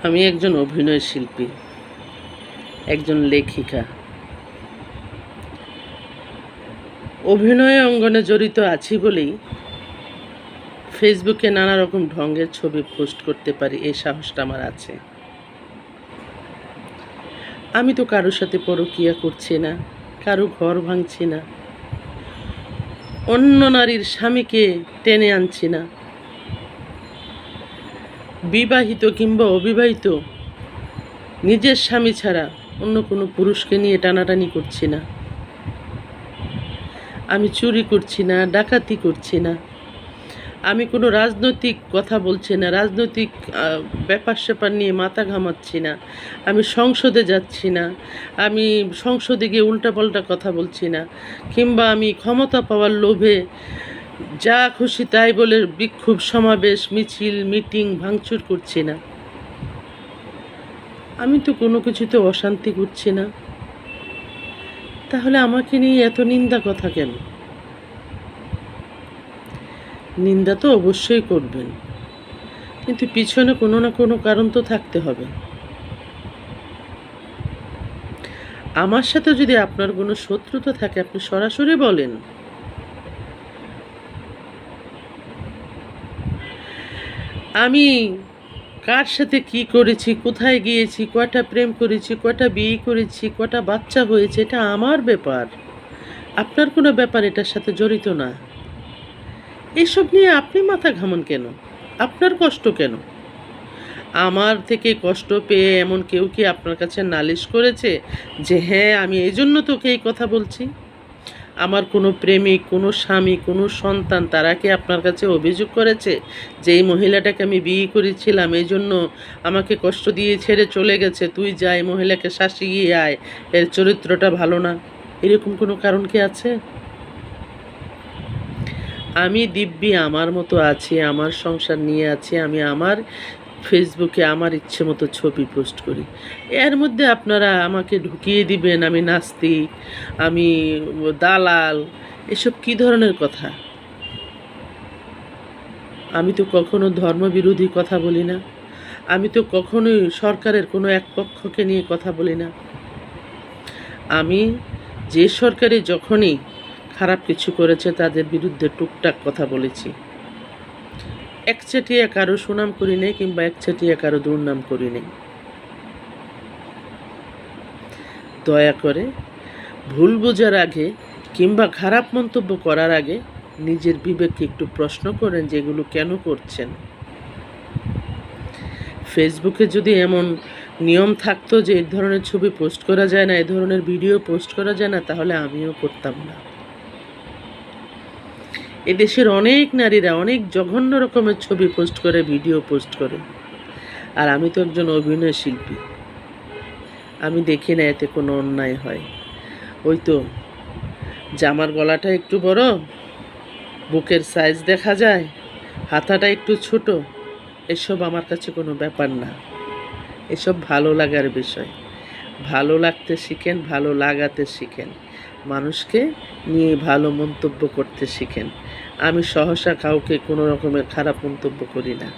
আমি একজন অভিনয় শিল্পী, একজন লেখিকা। অভিনয় অঙ্গনে জড়িত আছি বলেই ফেসবুকে নানা রকম ঢঙ্গের ছবি পোস্ট করতে পারি, এই সাহসটা আমার আছে। আমি তো কারোর সাথে পরকীয়া করছি না, কারো ঘর ভাঙছি না, অন্য নারীর স্বামীকে টেনে আনছি না, বিবাহিত কিংবা অবিবাহিত নিজের স্বামী ছাড়া অন্য কোনো পুরুষকে নিয়ে টানাটানি করছি না। আমি চুরি করছি না, ডাকাতি করছি না, আমি কোনো রাজনৈতিক কথা বলছি না, রাজনৈতিক ব্যাপার স্যাপার নিয়ে মাথা ঘামাচ্ছি না, আমি সংসদে যাচ্ছি না, আমি সংসদে গিয়ে উল্টাপাল্টা কথা বলছি না, কিংবা আমি ক্ষমতা পাওয়ার লোভে যা খুশি তাই বলে বিক্ষোভ সমাবেশ মিছিল মিটিং ভাঙচুর করছি না। আমি তো কোনো কিছুতে অশান্তি করছি না, তাহলে আমাকে নিয়ে এত নিন্দা কথা কেন? নিন্দা তো অবশ্যই করবেন, কিন্তু পিছনে কোনো না কোনো কারণ তো থাকতে হবে। আমার সাথে যদি আপনার কোনো শত্রুতা থাকে আপনি সরাসরি বলেন। আমি কার সাথে কি করেছি, কোথায় গিয়েছি, কয়টা প্রেম করেছি, কয়টা বিয়ে করেছি, কয়টা বাচ্চা হয়েছে, এটা আমার ব্যাপার, আপনার কোনো ব্যাপার এটার সাথে জড়িত না। এসব নিয়ে আপনি মাথা ঘামান কেন? আপনার কষ্ট কেন? আমার থেকে কষ্ট পেয়ে এমন কেউ কি আপনার কাছে নালিশ করেছে যে হ্যাঁ আমি এই জন্য তোকে এই কথা বলছি? আমার কোনো প্রেমিক, কোনো স্বামী, কোনো সন্তান তারা কি আপনার কাছে অভিযোগ করেছে যে এই মহিলাটাকে আমি বিয়ে করেছিলাম এই জন্য আমাকে কষ্ট দিয়ে ছেড়ে চলে গেছে, তুই যা এই মহিলাকে শাসিয়ে আয়, এর চরিত্রটা ভালো না? এরকম কোনো কারণ কি আছে? আমি দিব্যি আমার মতো আছি, আমার সংসার নিয়ে আছি, আমি আমার ফেসবুকে আমার ইচ্ছে মতো ছবি পোস্ট করি। এর মধ্যে আপনারা আমাকে ঢুকিয়ে দিবেন আমি নাস্তিক, আমি দালাল, এসব কী ধরনের কথা? আমি তো কখনো ধর্মবিরোধী কথা বলি না, আমি তো কখনোই সরকারের কোনো এক পক্ষকে নিয়ে কথা বলি না। আমি যে সরকারি যখনই খারাপ কিছু করেছে তাদের বিরুদ্ধে টুকটাক কথা বলেছি। একচেটিয়া কারো সুনাম করি নেই কিংবা একচেটিয়া কারো দুর্নাম করি নেই। দয়া করে ভুল বোঝার আগে কিংবা খারাপ মন্তব্য করার আগে নিজের বিবেককে একটু প্রশ্ন করেন যে এগুলো কেন করছেন। ফেসবুকে যদি এমন নিয়ম থাকতো যে এই ধরনের ছবি পোস্ট করা যায় না, এই ধরনের ভিডিও পোস্ট করা যায় না, তাহলে আমিও করতাম না। এদেশের অনেক নারীরা অনেক জঘন্য রকমের ছবি পোস্ট করে, ভিডিও পোস্ট করে, আর আমি তো একজন অভিনয় শিল্পী, আমি দেখি না এতে কোনো অন্যায় হয়। ওই তো জামার গলাটা একটু বড়, বুকের সাইজ দেখা যায়, হাতাটা একটু ছোট, এসব আমার কাছে কোনো ব্যাপার না। এসব ভালো লাগার বিষয়। ভালো লাগতে শিখেন, ভালো লাগাতে শিখেন, মানুষকে নিয়ে ভালো মন্তব্য করতে শিখেন। আমি সহসা কাউকে কোনো রকমের খারাপ মন্তব্য করি না।